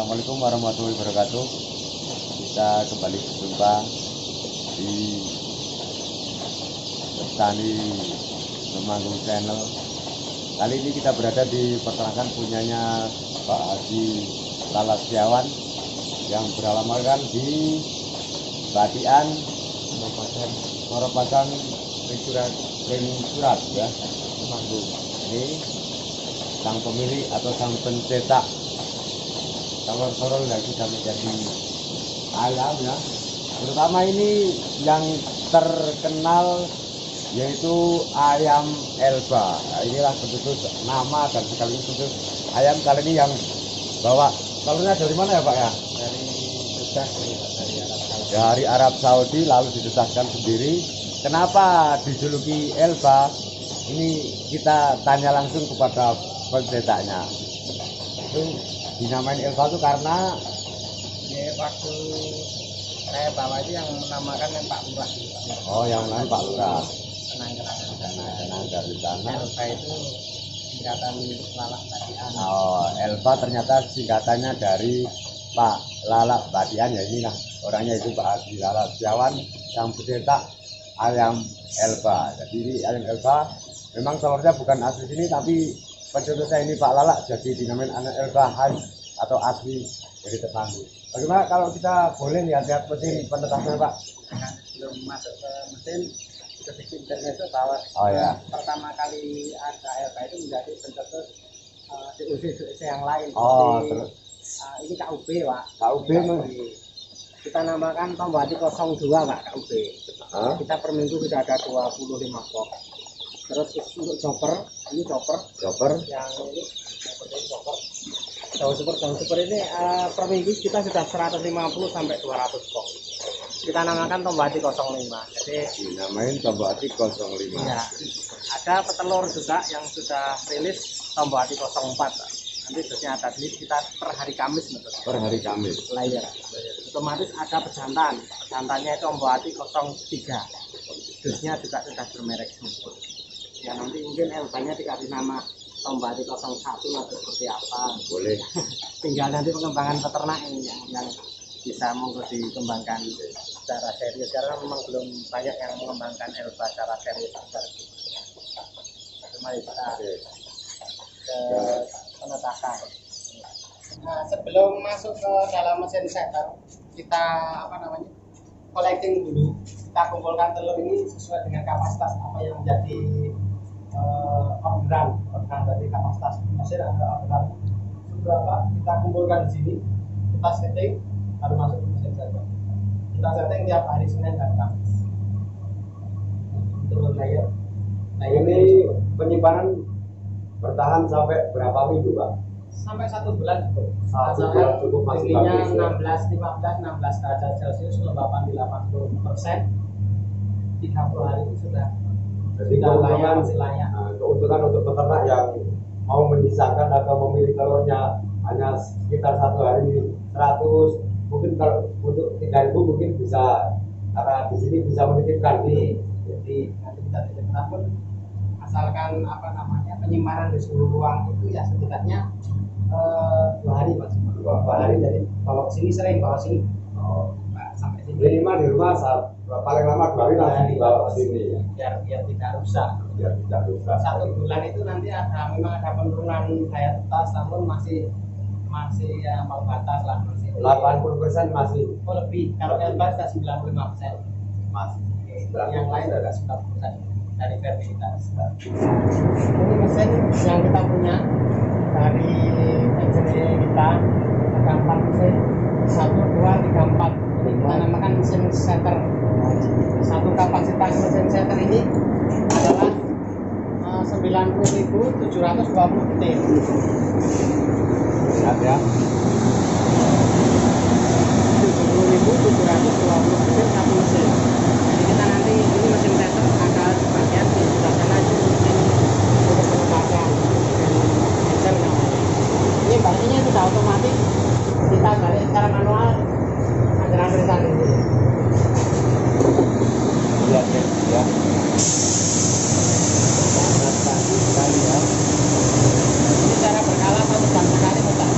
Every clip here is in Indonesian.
Assalamualaikum warahmatullahi wabarakatuh. Kita kembali berjumpa di Petani Temanggung Channel. Kali ini kita berada di peternakan punyanya Pak Haji Lala Setiawan yang beralamatkan di Batian, Moropacan, Ring Surat ya, Temanggung. Ini sang pemilik atau sang pencetak telur-telur yang sudah menjadi ayam ya. Terutama ini yang terkenal yaitu ayam Elba. Nah, inilah bentuk nama dan sekaligus bentuk ayam kali ini yang bawa telurnya dari mana ya Pak ya? Dari Arab Saudi lalu didesakkan sendiri. Kenapa dijuluki Elba? Ini kita tanya langsung kepada pencetaknya. Itu dinamain Elba itu karena ya, waktu saya bawa itu yang menamakan yang Pak Lurah. Oh, yang lain Pak Lurah. Kenang dari sana. Elba itu singkatan Lalak Batian. Oh, Elba ternyata singkatannya dari Pak Lalak Batian ya, inilah orangnya itu Pak Haji Lala Setiawan yang pencetak ayam Elba. Jadi ini ayam Elba memang telurnya bukan asli sini tapi pencetusnya ini Pak Lala, jadi dinamain anak Elba khas atau asli dari Temanggung. Bagaimana kalau kita boleh lihat-lihat mesin penetasnya Pak? Belum masuk ke mesin, sedikit intermezzo bahwa pertama kali ada Elba itu menjadi pencetus DUC yang lain. Oh, seperti, terus ini KUB Pak. KUB kita namakan Tombati 02 Pak, KUB. Kita per minggu sudah ada 25 box. Terus untuk chopper, ini chopper yang ini chopper. Daun super ini per minggu kita sudah 150 sampai 200 box. Kita namakan Tombati 05. Jadi dinamain Tombati 05. Ya, ada petelur juga yang sudah rilis Tombati 04. Nanti dosnya ada di kita per hari Kamis betul. Per hari Kamis. Layer. Otomatis ada pejantan. Pejantannya itu Tombati 03. Dosnya juga sudah bermerek semua. Ya nanti mungkin Elbanya dikasih nama Tombati 01 atau seperti apa. Boleh. Tinggal nanti pengembangan peternak ini yang bisa monggo dikembangkan secara serius karena memang belum banyak yang mengembangkan Elba secara serius. Mari kita ke penetasan. Nah, sebelum masuk ke dalam mesin setter, kita collecting dulu. Kita kumpulkan telur ini sesuai dengan kapasitas apa yang menjadi orderan dari kapasitas mesin ada orderan berapa kita kumpulkan di sini, kita setting baru masuk ke mesin setter. Kita setting tiap hari Senin dan Kamis. Turun layer. Nah ini penyimpanan bertahan sampai berapa minggu Pak? Sampai 1 bulan cukup. Satu bulan cukup, masih bagus ya. 16 derajat Celcius, kelembapan di 80%. 30 hari itu sudah keuntungan, layak. Keuntungan untuk peternak yang mau menyisakan atau memilih telurnya hanya sekitar 1 hari 100, mungkin kalau untuk 3.000 mungkin bisa, karena di sini bisa menitipkan jadi nanti kita titipkan pun asalkan penyimpanan di seluruh ruang itu ya setidaknya 2 hari Mas. 2 hari jadi bawa sini sering bawa sini. Sampai sini. Minimal di rumah paling lama 2 hari langsung dibawa ke sini ya. Biar tidak rusak. Biar tidak rusak. 1 bulan itu nanti memang ada penurunan daya tetas, namun masih ya mau batas lah, masih 80% masih. Oh lebih. Kalau Elba sudah 95%. Masih. Yang lain sudah 90% dari fertilitas. Ini mesin yang kita punya dari engineer kita, ada 4 mesin, 1, 2, 3, 4. Ini kita namakan mesin setter. Satu kapasitas mesin setter ini adalah 90.720 detik. Lihat ya. 70.720 detik satu mesin. Jadi kita nanti ini mesin setter ada sebagian di sebelah sana itu mesin untuk penebakan meter namanya. Ini baliknya sudah otomatis, kita balik secara manual antar sana ini. Lihat ya. Sekali ya. Ini cara berkala 1 jam sekali Pak.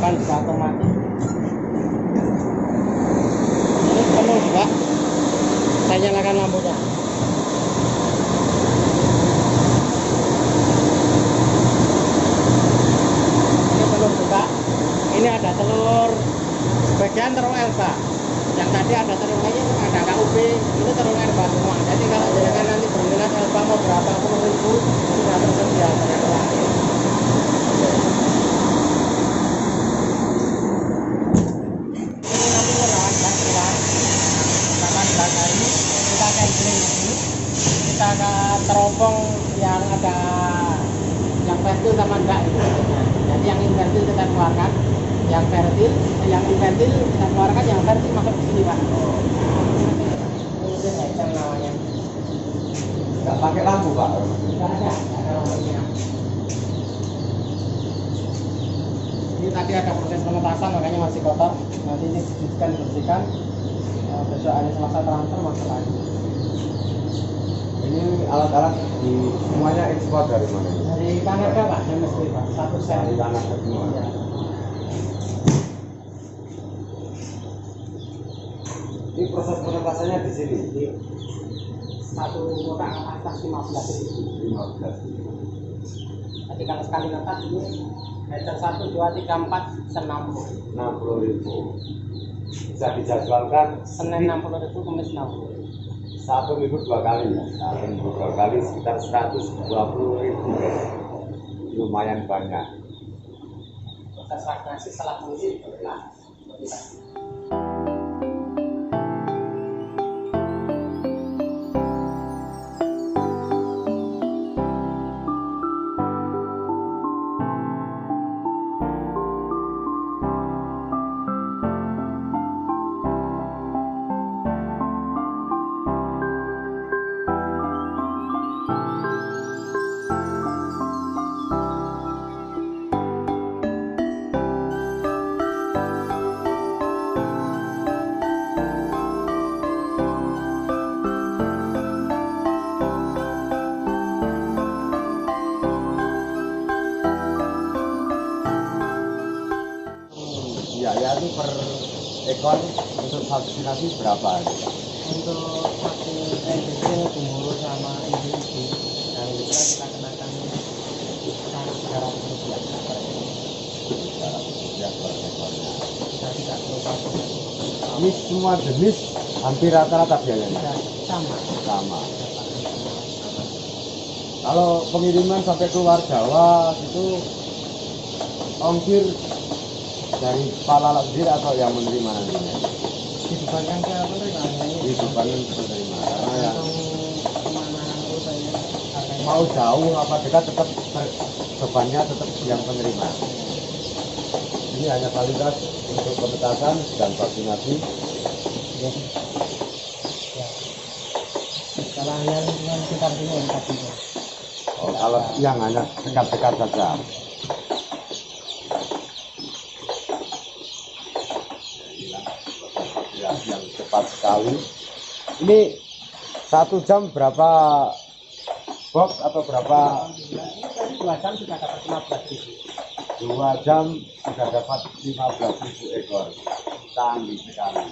depan juga otomatis. Ini penuh juga. Saya nyalakan lampunya. Ini penuh juga. Ini ada telur, sebagian telur Elba. Yang tadi ada telur lagi, ada KUB. Ini telur Elba semua. Jadi kalau jangan nanti berminat Elba mau berapa puluh ribu, ini nggak tersedia dengan lain. Ini nanti merawan dan keluar. Misalkan belakang ini kita canceling ini, kita teropong yang ada yang vertil sama enggak itu. Jadi yang invertil kita keluarkan, yang invertil kita keluarkan, yang vertil masuk ke sini Pak. Ini headlamp namanya. Nggak pakai lampu Pak? Nggak ada lampunya. Ini tadi ada proses pengetasan makanya masih kotor. Nanti ini dibersihkan. Besok hari Selasa transfer masuk lagi. Ini alat-alat semuanya ekspor dari mana? Dari Kanada Pak, MSP Pak, satu set. Dari Kanada semua. Ya. Ini proses penetasannya di sini. Satu kotak atas 15.000. 15. Jadi kalau sekali netas ini meter 1, 2, 3, 4 bisa 60. 60.000. Bisa dijadwalkan Senin 60.000, Kamis 60. satu minggu 2 kali ya. Satu minggu 2 kali sekitar 120.000. Lumayan banyak. Proses stagnasi setelah fungsi berlah. Biaya itu per ekor untuk vaksinasi berapa? Untuk vaksin kecil, gembur sama ibu-ibu dan juga kita kenakan Rp300 per ekor. Ya, per ekornya. Kita tidak perlu vaksin. Ini semua jenis hampir rata-rata biayanya. Tidak sama. Sama. Kalau pengiriman sampai keluar Jawa itu ongkir dari Pak Lala sendiri atau yang menerima nantinya? Dibebankan ke penerima. Dibebankan ke penerima. Karena yang Kemana rutenya harganya. mau jauh apa dekat tetap bebannya tetap yang penerima. Ini hanya validitas untuk penetasan dan vaksinasi. Ya. Kalau yang sekitar sini yang tadi. Oh, kalau yang hanya dekat-dekat saja. Yang cepat sekali. Ini 1 jam berapa box atau berapa? Ini tadi 2 jam sudah dapat 15.000. 2 jam sudah dapat 15.000 ekor. Canggih sekali.